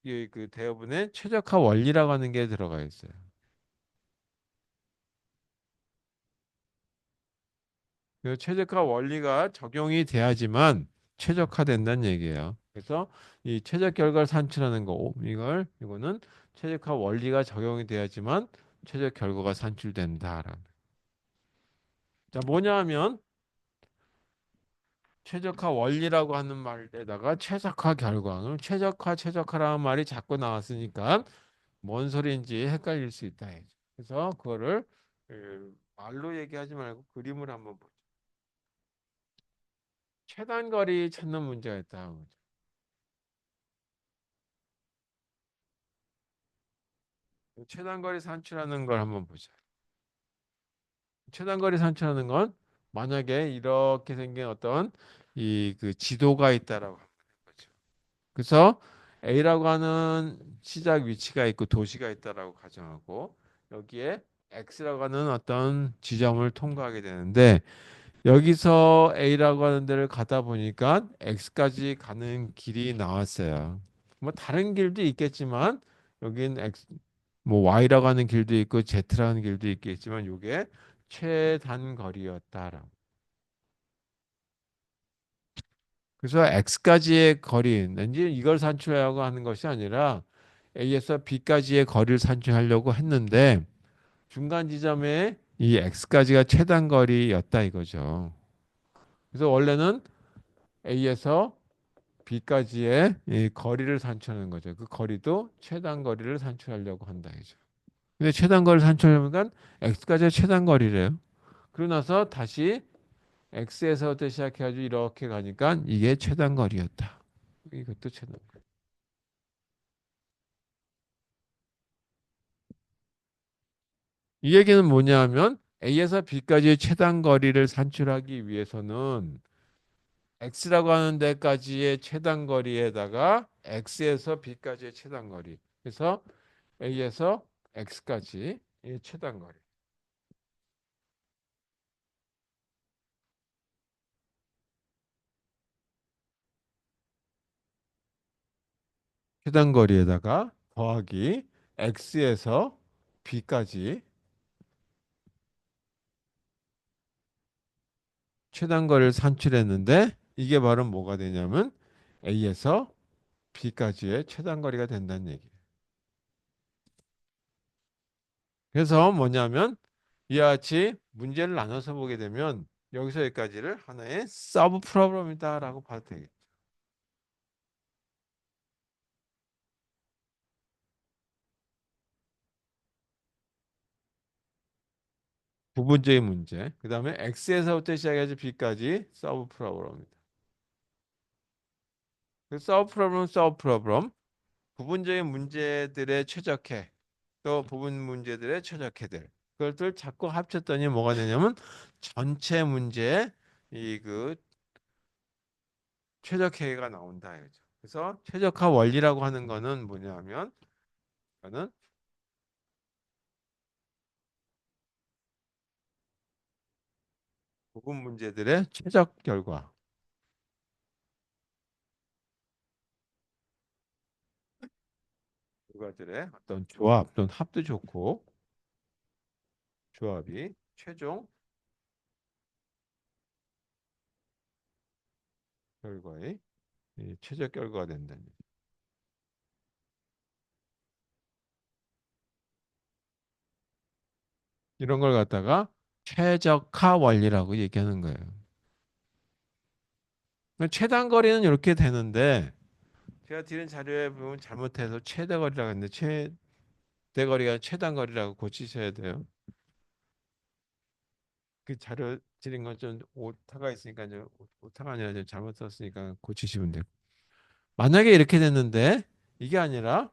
그 대부분의 최적화 원리라고 하는 게 들어가 있어요. 그 최적화 원리가 적용이 돼야지만 최적화된다는 얘기예요. 그래서 이 최적 결과를 산출하는 거 이거는 최적화 원리가 적용이 돼야지만 최적 결과가 산출된다라는. 자, 뭐냐면 최적화 원리라고 하는 말에다가 최적화 결과. 그럼 최적화라는 말이 자꾸 나왔으니까 뭔 소리인지 헷갈릴 수 있다. 그래서 그거를 말로 얘기하지 말고 그림을 한번 보죠. 최단거리 찾는 문제가 있다. 최단거리 산출하는 걸 한번 보자. 최단거리 산출하는 건 만약에 이렇게 생긴 어떤 이 그 지도가 있다라고 하는 거죠. 그래서 A라고 하는 시작 위치가 있고 도시가 있다라고 가정하고 여기에 X라고 하는 어떤 지점을 통과하게 되는데 여기서 A라고 하는 데를 가다 보니까 X까지 가는 길이 나왔어요. 뭐 다른 길도 있겠지만 여기는 뭐 Y라고 하는 길도 있고 Z라고 하는 길도 있겠지만 이게 최단 거리였다라고. 그래서 X까지의 거리, 왠지 이걸 산출하려고 하는 것이 아니라 A에서 B까지의 거리를 산출하려고 했는데 중간 지점에 이 X까지가 최단 거리였다 이거죠. 그래서 원래는 A에서 B까지의 이 거리를 산출하는 거죠. 그 거리도 최단 거리를 산출하려고 한다 이죠. 근데 최단 거리를 산출하려면 X까지의 최단 거리래요. 그러고 나서 다시 X에서부터 시작해가지고 이렇게 가니까 이게 최단 거리였다. 이것도 최단. 이 얘기는 뭐냐 하면 A에서 B까지의 최단 거리를 산출하기 위해서는 x라고 하는 데까지의 최단 거리에다가 x에서 b까지의 최단 거리. 그래서 a에서 x까지 의 최단 거리. 최단 거리에다가 더하기 x에서 b까지 최단 거리를 산출했는데 이게 바로 뭐가 되냐면 a에서 b까지의 최단 거리가 된다는 얘기예요. 그래서 뭐냐면 이와 같이 문제를 나눠서 보게 되면 여기서 여기까지를 하나의 서브 프로그램이다라고 봐도 되겠죠. 부분적인 문제. 그 다음에 X에서부터 시작해서 B까지 서브 프로그램입니다. 그 서브 프로그램, 서브 프로그램. 부분적인 문제들의 최적화, 또 부분 문제들의 최적화들. 그것들 자꾸 합쳤더니 뭐가 되냐면 전체 문제의 이그 최적화가 나온다 이거죠. 그래서 최적화 원리라고 하는 거는 뭐냐면 저는 부분 문제들의 최적 결과들의 어떤 조합 또는 합도 좋고 조합이 최종 결과의 최적 결과가 된다는 얘기. 이런 걸 갖다가 최적화 원리라고 얘기하는 거예요. 최단 거리는 이렇게 되는데 제가 드린 자료에 보면 잘못해서 최대 거리라고 했는데 최대 거리가 최단 거리라고 고치셔야 돼요. 그 자료 드린 건 좀 오타가 있으니까 좀 오타가 아니라 좀 잘못 썼으니까 고치시면 돼요. 만약에 이렇게 됐는데 이게 아니라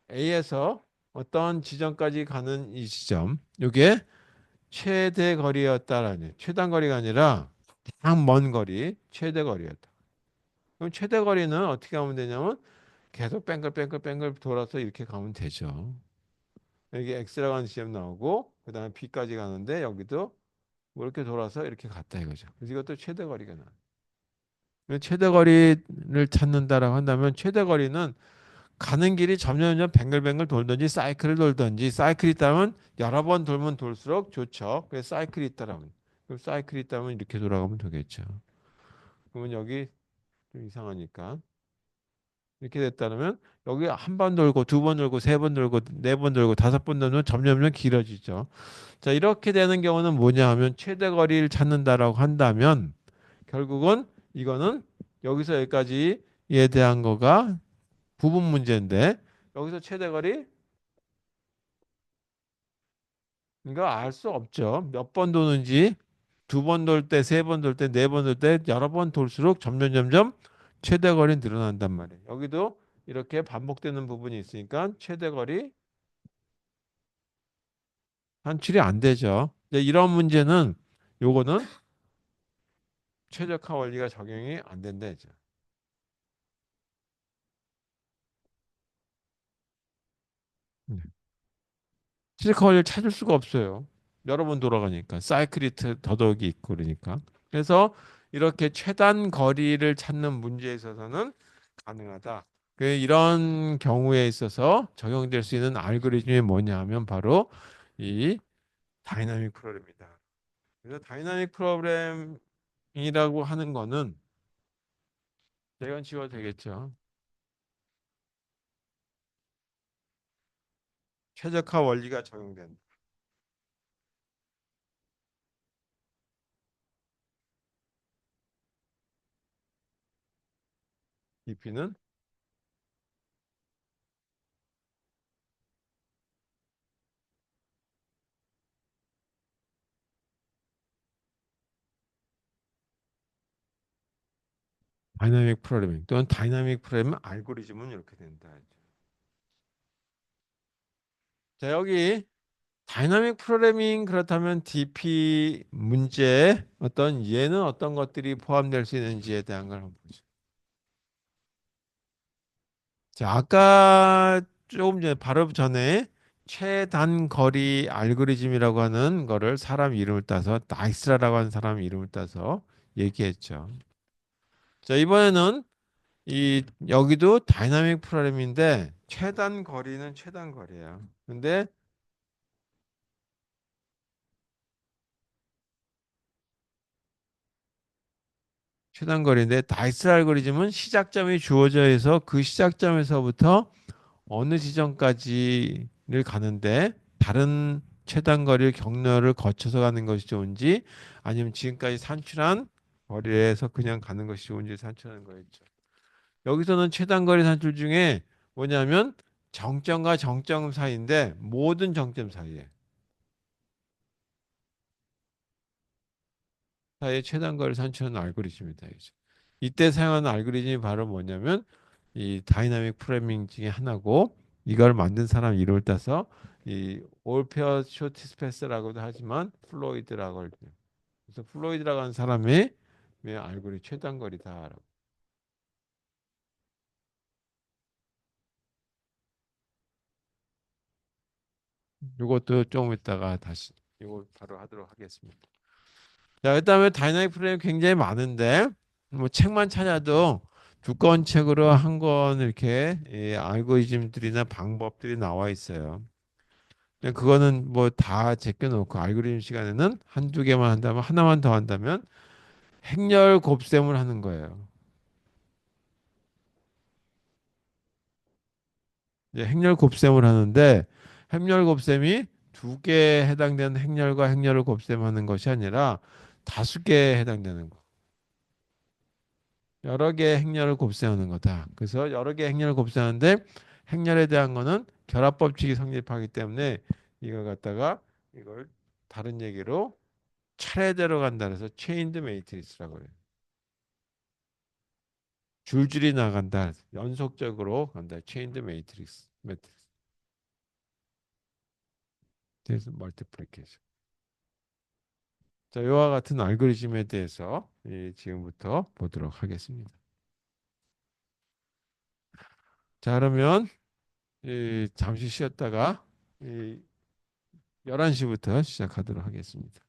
A에서 어떤 지점까지 가는 이 지점, 이게 최대 거리였다라는 최단 거리가 아니라 가장 먼 거리, 최대 거리였다. 그럼 최대 거리는 어떻게 하면 되냐면 계속 뺑글뺑글 돌아서 이렇게 가면 되죠. 여기 X라고 하는 지점 나오고 그다음에 B까지 가는데 여기도 뭐 이렇게 돌아서 이렇게 갔다 이거죠. 그래서 이것도 최대 거리가 나와요. 최대 거리를 찾는다라고 한다면 최대 거리는 가는 길이 점점점 뱅글뱅글 돌든지 사이클을 돌든지 사이클이 있다면 여러 번 돌면 돌수록 좋죠. 그래서 사이클이 있다라면 그럼 사이클이 있다면 이렇게 돌아가면 되겠죠. 그러면 여기 좀 이상하니까 이렇게 됐다면 여기 한 번 돌고 두 번 돌고 세 번 돌고 네 번 돌고 다섯 번 돌면 점점점 길어지죠. 자 이렇게 되는 경우는 뭐냐 하면 최대 거리를 찾는다라고 한다면 결국은 이거는 여기서 여기까지에 대한 거가 부분 문제인데 여기서 최대 거리 이거 알 수 없죠. 몇 번 도는지 두 번 돌 때, 세 번 돌 때, 네 번 돌 때 여러 번 돌수록 점점 최대 거리 늘어난단 말이에요. 여기도 이렇게 반복되는 부분이 있으니까 최대 거리 산출이 안 되죠. 이런 문제는 요거는 최적화 원리가 적용이 안 된다 이죠. 네. 최적화 원리를 찾을 수가 없어요. 여러 번 돌아가니까 사이클이 더더욱이 있고 그러니까. 그래서 이렇게 최단 거리를 찾는 문제에 있어서는 가능하다. 이런 경우에 있어서 적용될 수 있는 알고리즘이 뭐냐 하면 바로 이 다이나믹 프로그램이다. 그래서 다이나믹 프로그램이라고 하는 거는 대건 지워도 되겠죠. 최적화 원리가 적용된다. DP는 다이나믹 프로그래밍 또는 다이나믹 프로그래밍 알고리즘은 이렇게 된다. 자, 여기 다이나믹 프로그래밍 그렇다면 DP 문제에 어떤 예는 어떤 것들이 포함될 수 있는지에 대한 걸 한번 보죠. 자, 아까 조금 전에 바로 전에 최단 거리 알고리즘이라고 하는 거를 사람 이름을 따서 나이스라고 하는 사람 이름을 따서 얘기했죠. 자, 이번에는 이 여기도 다이나믹 프로그램인데 최단 거리는 최단 거리예요. 근데 최단 거리인데 다이스 알고리즘은 시작점이 주어져 있어 그 시작점에서부터 어느 지점까지를 가는데 다른 최단 거리 경로를 거쳐서 가는 것이 좋은지 아니면 지금까지 산출한 거리에서 그냥 가는 것이 좋은지 산출하는 거였죠. 여기서는 최단 거리 산출 중에 뭐냐면 정점과 정점 사이인데 모든 정점 사이에 최단 거리 산출하는 알고리즘이다. 이죠. 이때 사용하는 알고리즘이 바로 뭐냐면 이 다이나믹 프로그래밍 중에 하나고 이걸 만든 사람 이름을 따서 이 올페어 쇼티스패스라고도 하지만 플로이드라고 할 때. 그래서 플로이드라고 하는 사람이 왜 알고리 최단 거리다라고. 이것도 조금 있다가 다시 이거 바로 하도록 하겠습니다. 자, 그다음에 다이나믹 프로그래밍 굉장히 많은데 뭐 책만 찾아도 두꺼운 책으로 한 권 이렇게 이 알고리즘들이나 방법들이 나와 있어요. 근데 그거는 뭐 다 제껴놓고 알고리즘 시간에는 한두 개만 한다면 하나만 더 한다면 행렬 곱셈을 하는 거예요. 이제 행렬 곱셈을 하는데 행렬 곱셈이 두 개에 해당되는 행렬과 행렬을 곱셈하는 것이 아니라 다섯 개에 해당되는 거. 여러 개의 행렬을 곱셈하는 거다. 그래서 여러 개의 행렬을 곱셈하는데 행렬에 대한 거는 결합 법칙이 성립하기 때문에 이걸 갖다가 이걸 다른 얘기로 차례대로 간다 그래서 체인드 매트리스라고 해요. 줄줄이 나간다. 연속적으로 간다. 체인드 매트릭스. 매트릭스. 그래서 멀티플리케이션. 자, 이와 같은 알고리즘에 대해서 지금부터 보도록 하겠습니다. 자, 그러면 잠시 쉬었다가 11시부터 시작하도록 하겠습니다.